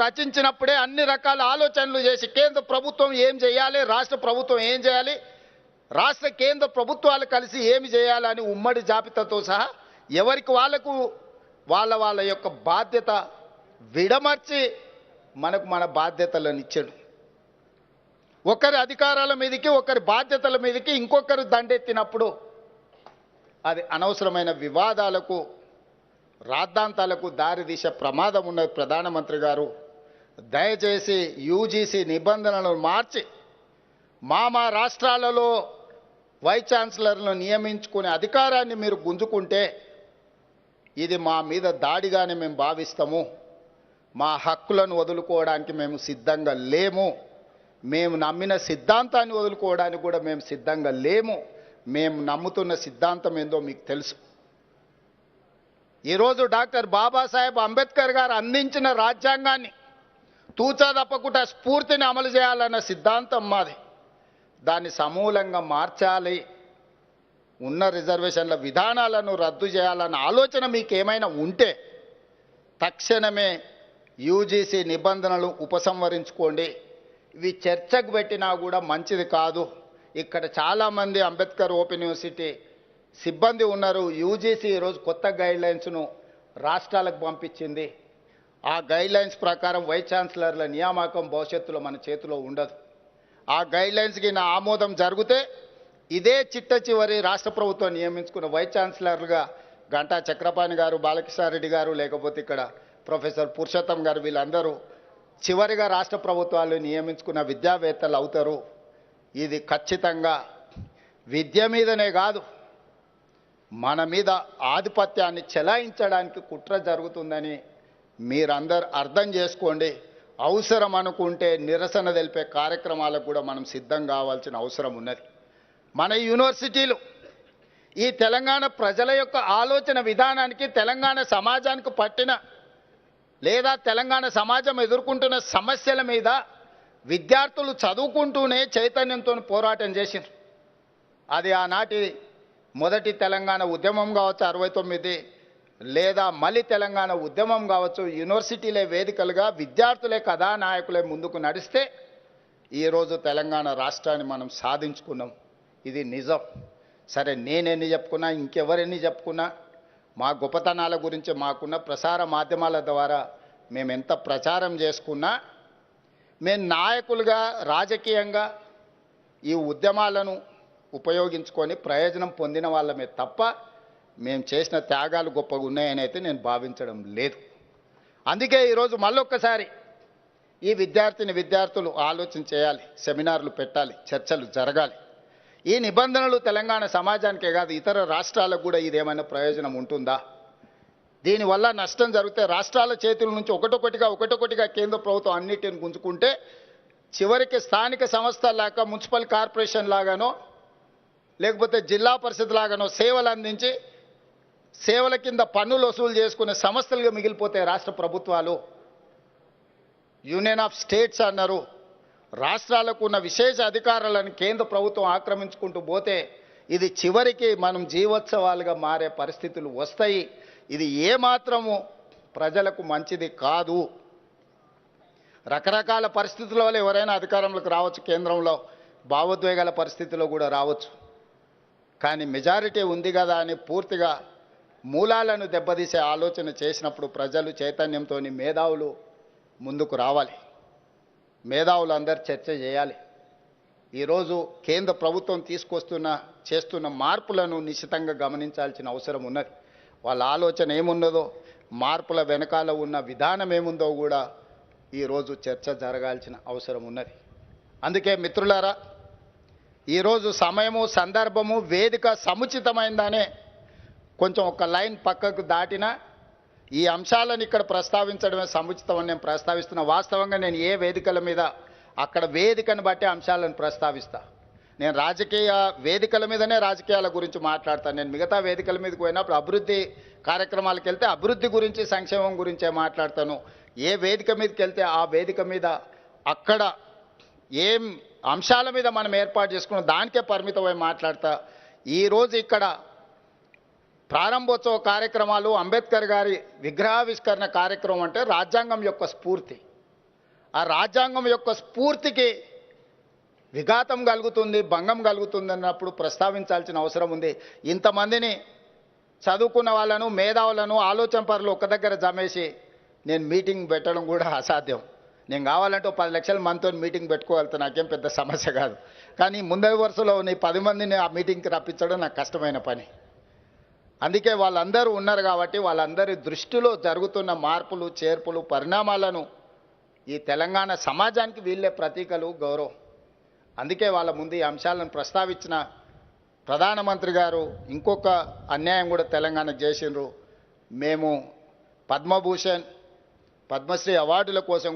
రచించినప్పుడే అన్ని రకాల ఆలోచనలు చేసి కేంద్ర ప్రభుత్వం ఏం చేయాలి, రాష్ట్ర ప్రభుత్వం ఏం చేయాలి, రాష్ట్ర కేంద్ర ప్రభుత్వాలు కలిసి ఏమి చేయాలని ఉమ్మడి జాబితాతో సహా ఎవరికి వాళ్ళకు వాళ్ళ యొక్క బాధ్యత విడమర్చి మనకు మన బాధ్యతలను ఇచ్చాడు. ఒకరి అధికారాల మీదకి ఒకరి బాధ్యతల మీదకి ఇంకొకరు దండెత్తినప్పుడు అది అనవసరమైన వివాదాలకు రాద్ధాంతాలకు దారితీసే ప్రమాదం ఉన్నది. ప్రధానమంత్రి గారు దయచేసి యూజీసీ నిబంధనలను మార్చి మా రాష్ట్రాలలో వైస్ ఛాన్సలర్లను నియమించుకునే అధికారాన్ని మీరు గుంజుకుంటే ఇది మా మీద దాడిగానే మేము భావిస్తాము. మా హక్కులను వదులుకోవడానికి మేము సిద్ధంగా లేము. మేము నమ్మిన సిద్ధాంతాన్ని వదులుకోవడానికి కూడా మేము సిద్ధంగా లేము. మేము నమ్ముతున్న సిద్ధాంతం ఏందో మీకు తెలుసు. ఈరోజు డాక్టర్ బాబాసాహెబ్ అంబేద్కర్ గారు అందించిన రాజ్యాంగాన్ని తూచా తప్పకుండా స్ఫూర్తిని అమలు చేయాలన్న సిద్ధాంతం మాది. దాన్ని సమూలంగా మార్చాలి, ఉన్న రిజర్వేషన్ల విధానాలను రద్దు చేయాలన్న ఆలోచన మీకు ఏమైనా ఉంటే తక్షణమే యూజీసీ నిబంధనలు ఉపసంహరించుకోండి. ఇవి చర్చకు పెట్టినా కూడా మంచిది కాదు. ఇక్కడ చాలామంది అంబేద్కర్ ఓపెన్ యూనివర్సిటీ సిబ్బంది ఉన్నారు. యూజీసీ ఈరోజు కొత్త గైడ్లైన్స్ను రాష్ట్రాలకు పంపించింది. ఆ గైడ్లైన్స్ ప్రకారం వైస్ ఛాన్సలర్ల నియామకం భవిష్యత్తులో మన చేతిలో ఉండదు. ఆ గైడ్లైన్స్కి నా ఆమోదం జరిగితే ఇదే చిట్ట చివరి రాష్ట్ర ప్రభుత్వం నియమించుకున్న వైస్ ఛాన్సలర్లుగా గంటా చక్రపాణి గారు, బాలకృష్ణారెడ్డి గారు, లేకపోతే ఇక్కడ ప్రొఫెసర్ పురుషోత్తం గారు, వీళ్ళందరూ చివరిగా రాష్ట్ర ప్రభుత్వాలు నియమించుకున్న విద్యావేత్తలు అవుతారు. ఇది ఖచ్చితంగా విద్య మీదనే కాదు, మన మీద ఆధిపత్యాన్ని చెలాయించడానికి కుట్ర జరుగుతుందని మీరందరూ అర్థం చేసుకోండి. అవసరం అనుకుంటే నిరసన తెలిపే కార్యక్రమాలకు కూడా మనం సిద్ధం కావాల్సిన అవసరం ఉన్నది. మన యూనివర్సిటీలు ఈ తెలంగాణ ప్రజల యొక్క ఆలోచన విధానానికి, తెలంగాణ సమాజానికి పట్టిన లేదా తెలంగాణ సమాజం ఎదుర్కొంటున్న సమస్యల మీద విద్యార్థులు చదువుకుంటూనే చైతన్యంతో పోరాటం చేసింది. అది ఆనాటి మొదటి తెలంగాణ ఉద్యమం కావచ్చు 69, లేదా మళ్ళీ తెలంగాణ ఉద్యమం కావచ్చు. యూనివర్సిటీలే వేదికలుగా విద్యార్థులే కథానాయకులే ముందుకు నడిస్తే ఈరోజు తెలంగాణ రాష్ట్రాన్ని మనం సాధించుకున్నాం. ఇది నిజం. సరే, నేనెన్ని చెప్పుకున్నా, ఇంకెవరెన్ని చెప్పుకున్నా, మా గొప్పతనాల గురించి మాకున్న ప్రసార మాధ్యమాల ద్వారా మేము ఎంత ప్రచారం చేసుకున్నా, మేము నాయకులుగా రాజకీయంగా ఈ ఉద్యమాలను ఉపయోగించుకొని ప్రయోజనం పొందిన వాళ్ళమే తప్ప మేము చేసిన త్యాగాలు గొప్పగా ఉన్నాయని అయితే నేను భావించడం లేదు. అందుకే ఈరోజు మళ్ళొక్కసారి ఈ విద్యార్థులు ఆలోచన చేయాలి, సెమినార్లు పెట్టాలి, చర్చలు జరగాలి. ఈ నిబంధనలు తెలంగాణ సమాజానికే కాదు, ఇతర రాష్ట్రాలకు కూడా ఇదేమైనా ప్రయోజనం ఉంటుందా? దీనివల్ల నష్టం జరిగితే రాష్ట్రాల చేతుల నుంచి ఒకటొకటిగా కేంద్ర ప్రభుత్వం అన్నిటిని గుంజుకుంటే చివరికి స్థానిక సంస్థల్లాగా, మున్సిపల్ కార్పొరేషన్ లాగానో లేకపోతే జిల్లా పరిషత్ లాగానో సేవలు అందించి సేవల కింద పన్నులు వసూలు చేసుకునే సంస్థలుగా మిగిలిపోతే రాష్ట్ర ప్రభుత్వాలు. యూనియన్ ఆఫ్ స్టేట్స్ అన్నారు. రాష్ట్రాలకు ఉన్న విశేష అధికారాలను కేంద్ర ప్రభుత్వం ఆక్రమించుకుంటూ పోతే ఇది చివరికి మనం జీవోత్సవాలుగా మారే పరిస్థితులు వస్తాయి. ఇది ఏమాత్రము ప్రజలకు మంచిది కాదు. రకరకాల పరిస్థితుల వల్ల ఎవరైనా అధికారంలోకి రావచ్చు, కేంద్రంలో భావోద్వేగాల పరిస్థితిలో కూడా రావచ్చు. కానీ మెజారిటీ ఉంది కదా అని పూర్తిగా మూలాలను దెబ్బతీసే ఆలోచన చేసినప్పుడు ప్రజలు చైతన్యంతో మేధావులు ముందుకు రావాలి. మేధావులు అందరు చర్చ చేయాలి. ఈరోజు కేంద్ర ప్రభుత్వం చేస్తున్న మార్పులను నిశితంగా గమనించాల్సిన అవసరం ఉన్నది. వాళ్ళ ఆలోచన ఏమున్నదో, మార్పుల వెనకాల ఉన్న విధానం ఏముందో కూడా ఈరోజు చర్చ జరగాల్సిన అవసరం ఉన్నది. అందుకే మిత్రులారా, ఈరోజు సమయము, సందర్భము, వేదిక సముచితమైందనే కొంచెం ఒక లైన్ పక్కకు దాటినా ఈ అంశాలను ఇక్కడ ప్రస్తావించడమే సముచితమని నేను ప్రస్తావిస్తున్నా. వాస్తవంగా నేను ఏ వేదికల మీద అక్కడ వేదికను బట్టి అంశాలను ప్రస్తావిస్తా. నేను రాజకీయ వేదికల మీదనే రాజకీయాల గురించి మాట్లాడతాను. నేను మిగతా వేదికల మీదకి పోయినప్పుడు అభివృద్ధి కార్యక్రమాలకు వెళ్తే అభివృద్ధి గురించి, సంక్షేమం గురించే మాట్లాడతాను. ఏ వేదిక మీదకి వెళ్తే ఆ వేదిక మీద అక్కడ ఏం అంశాల మీద మనం ఏర్పాటు చేసుకున్నాం దానికే పరిమితమై మాట్లాడతా. ఈరోజు ఇక్కడ ప్రారంభోత్సవ కార్యక్రమాలు, అంబేద్కర్ గారి విగ్రహావిష్కరణ కార్యక్రమం అంటే రాజ్యాంగం యొక్క స్ఫూర్తి. ఆ రాజ్యాంగం యొక్క స్ఫూర్తికి విఘాతం కలుగుతుంది, భంగం కలుగుతుంది అన్నప్పుడు ప్రస్తావించాల్సిన అవసరం ఉంది. ఇంతమందిని చదువుకున్న వాళ్ళను, మేధావులను, ఆలోచన పరులు ఒక దగ్గర జమేసి నేను మీటింగ్ పెట్టడం కూడా అసాధ్యం. నేను కావాలంటే 10 లక్షల మందితో మీటింగ్ పెట్టుకోగలుగుతా, నాకేం పెద్ద సమస్య కాదు. కానీ ముందరి వరుసలో నీ 10 మందిని ఆ మీటింగ్కి రప్పించడం నాకు కష్టమైన పని. అందుకే వాళ్ళందరూ ఉన్నారు కాబట్టి వాళ్ళందరి దృష్టిలో జరుగుతున్న మార్పులు, చేర్పులు, పరిణామాలను ఈ తెలంగాణ సమాజానికి వీళ్ళే ప్రతీకలు, గౌరవం. అందుకే వాళ్ళ ముందు ఈ అంశాలను ప్రస్తావించిన ప్రధానమంత్రి గారు ఇంకొక అన్యాయం కూడా తెలంగాణకు చేసిండ్రు. మేము పద్మభూషణ్, పద్మశ్రీ అవార్డుల కోసం